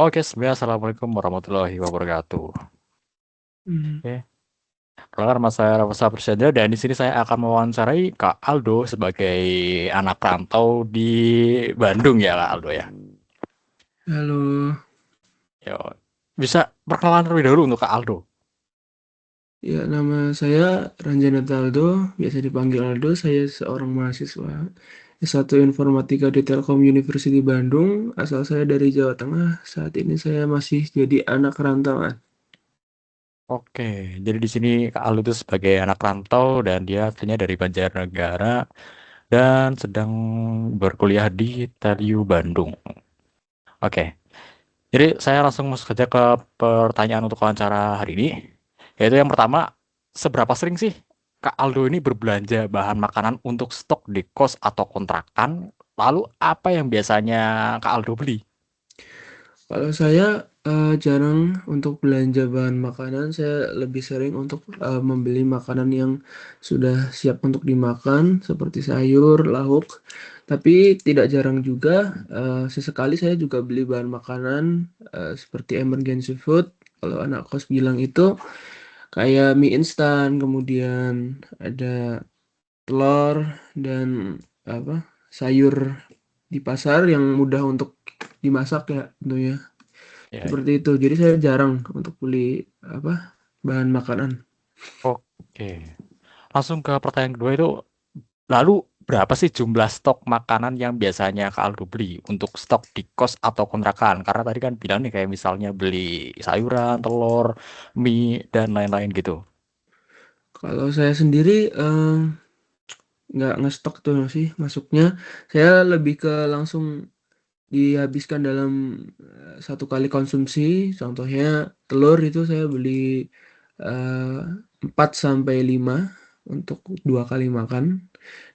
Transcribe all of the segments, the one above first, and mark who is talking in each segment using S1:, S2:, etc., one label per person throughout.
S1: Oke, sebenarnya Assalamualaikum warahmatullahi wabarakatuh.
S2: Hmm.
S1: Oke, perkenalkan nama saya Rafa Prischandra dan di sini saya akan mewawancarai Kak Aldo sebagai anak rantau di Bandung ya Kak Aldo ya.
S2: Halo,
S1: Yo, bisa perkenalan terlebih dahulu untuk Kak Aldo.
S2: ya nama saya Ranjana Taldo, biasa dipanggil Aldo. Saya seorang mahasiswa S1 Informatika di Telkom University Bandung. Asal saya dari Jawa Tengah. Saat ini saya masih jadi anak rantauan.
S1: Oke, jadi di sini Kak Aldo itu sebagai anak rantau dan dia aslinya dari Banjarnegara dan sedang berkuliah di TELU Bandung. Oke, jadi saya langsung masuk saja ke pertanyaan untuk wawancara hari ini. Yaitu yang pertama, seberapa sering sih Kak Aldo ini berbelanja bahan makanan untuk stok di kos atau kontrakan? Lalu apa yang biasanya Kak Aldo beli?
S2: Kalau saya jarang untuk belanja bahan makanan, saya lebih sering untuk membeli makanan yang sudah siap untuk dimakan, seperti sayur, lauk. Tapi tidak jarang juga, sesekali saya juga beli bahan makanan seperti emergency food. Kalau anak kos bilang itu kayak mie instan, kemudian ada telur dan apa sayur di pasar yang mudah untuk dimasak ya tentunya.
S1: Ya, ya.
S2: Seperti itu. Jadi saya jarang untuk beli apa bahan makanan.
S1: Oke. Langsung ke pertanyaan kedua itu, lalu berapa sih jumlah stok makanan yang biasanya Kak Aldo beli untuk stok di kos atau kontrakan? Karena tadi kan bilang nih kayak misalnya beli sayuran, telur, mie, dan lain-lain gitu.
S2: Kalau saya sendiri nggak ngestok tuh sih masuknya. Saya lebih ke langsung dihabiskan dalam satu kali konsumsi. Contohnya telur itu saya beli 4 sampai 5 untuk 2 kali makan.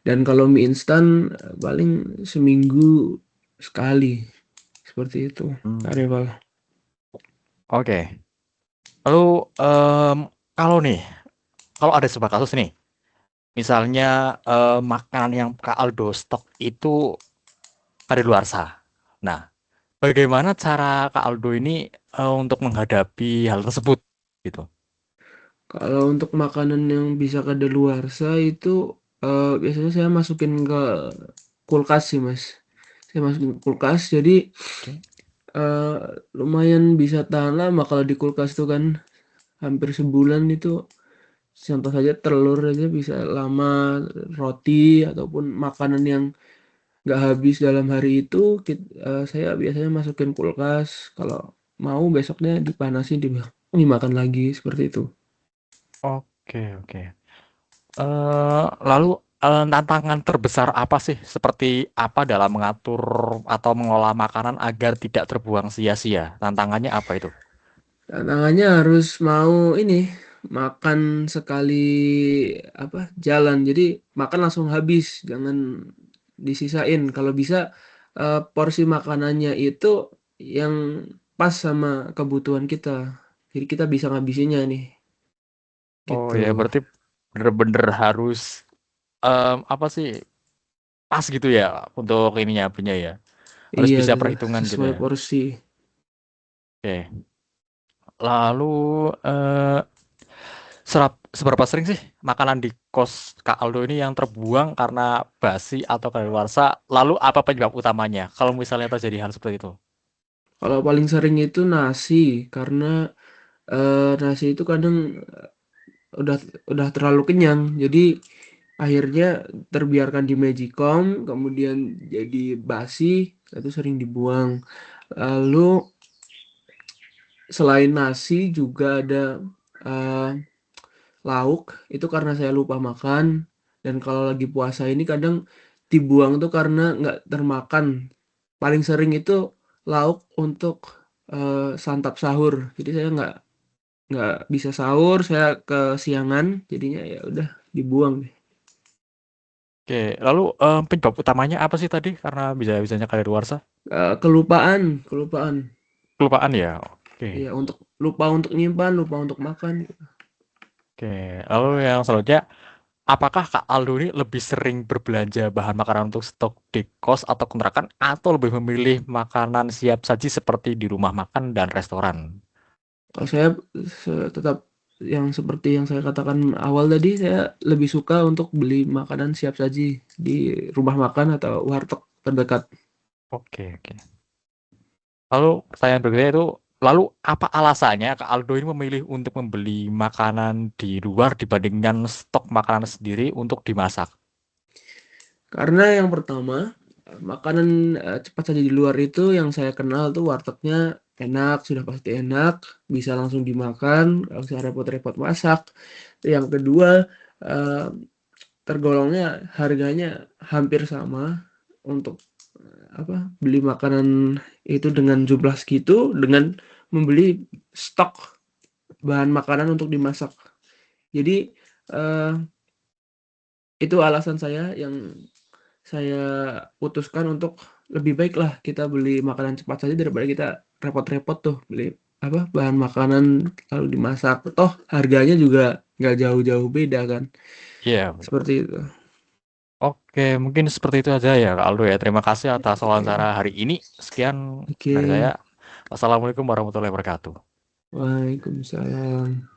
S2: Dan kalau mie instan paling seminggu sekali. Seperti itu.
S1: Hmm.
S2: Arifal.
S1: Oke. Lalu kalau nih, kalau ada sebuah kasus nih, misalnya makanan yang Kak Aldo stok itu kadaluarsa. Nah, bagaimana cara Kak Aldo ini untuk menghadapi hal tersebut gitu?
S2: Kalau untuk makanan yang bisa kadaluarsa itu biasanya saya masukin ke kulkas sih mas. Saya masukin ke kulkas jadi
S1: Oke.
S2: eh, lumayan bisa tahan lama kalau di kulkas tuh kan hampir sebulan itu. Contoh saja telur aja bisa lama, roti ataupun makanan yang nggak habis dalam hari itu saya biasanya masukin kulkas. Kalau mau besoknya dipanasin dimakan lagi seperti itu.
S1: Oke, oke. Lalu tantangan terbesar apa sih? Seperti apa dalam mengatur atau mengolah makanan agar tidak terbuang sia-sia? Tantangannya apa itu?
S2: Tantangannya harus mau ini makan sekali jalan. Jadi makan langsung habis, jangan disisain. Kalau bisa porsi makanannya itu yang pas sama kebutuhan kita. Jadi kita bisa ngabisinnya nih,
S1: Oh
S2: gitu.
S1: ya, berarti bener-bener harus apa sih pas gitu ya untuk ininya punya ya. Harus
S2: Iya
S1: bisa
S2: gitu,
S1: perhitungan gitu
S2: sesuai
S1: ya.
S2: porsi.
S1: Oke. Lalu eh seberapa sering sih makanan di kos Kak Aldo ini yang terbuang karena basi atau kadaluarsa? Lalu apa penyebab utamanya? Kalau misalnya terjadi hal seperti itu.
S2: Kalau paling sering itu nasi, karena nasi itu kadang udah udah terlalu kenyang. Jadi akhirnya terbiarkan di Magicom, kemudian jadi basi, itu sering dibuang. Lalu selain nasi juga ada eh, lauk, itu karena saya lupa makan. Dan kalau lagi puasa ini kadang dibuang tuh karena nggak termakan. Paling sering itu lauk untuk santap sahur. Jadi saya nggak bisa sahur, saya kesiangan, jadinya ya udah dibuang deh.
S1: Oke, lalu penyebab utamanya apa sih tadi? Karena bisa-bisanya kadaluarsa?
S2: Kelupaan, kelupaan.
S1: Kelupaan ya. Oke.
S2: Ya, untuk lupa untuk nyimpan, lupa untuk makan.
S1: Oke. Lalu yang selanjutnya, apakah Kak Aldo ini lebih sering berbelanja bahan makanan untuk stok di kos atau kontrakan atau lebih memilih makanan siap saji seperti di rumah makan dan restoran?
S2: Kalau saya tetap yang seperti yang saya katakan awal tadi, saya lebih suka untuk beli makanan siap saji di rumah makan atau warteg terdekat.
S1: Oke, oke. Lalu pertanyaan berikutnya itu, lalu apa alasannya Kak Aldo ini memilih untuk membeli makanan di luar dibandingkan stok makanan sendiri untuk dimasak?
S2: Karena yang pertama, makanan cepat saji di luar itu yang saya kenal tuh wartegnya enak, sudah pasti enak, bisa langsung dimakan, nggak usah repot-repot masak. Yang kedua, eh, tergolongnya harganya hampir sama untuk beli makanan itu dengan jumlah segitu dengan membeli stok bahan makanan untuk dimasak. Jadi eh, itu alasan saya yang saya putuskan untuk lebih baiklah kita beli makanan cepat saja daripada kita repot-repot tuh beli bahan makanan lalu dimasak. Toh harganya juga nggak jauh-jauh beda kan.
S1: Iya, betul.
S2: Seperti itu.
S1: Oke, mungkin seperti itu aja ya Kak Aldo ya. Terima kasih atas wawancara
S2: Oke.
S1: hari ini. Sekian
S2: Oke.
S1: dari saya. Wassalamualaikum warahmatullahi wabarakatuh.
S2: Waalaikumsalam.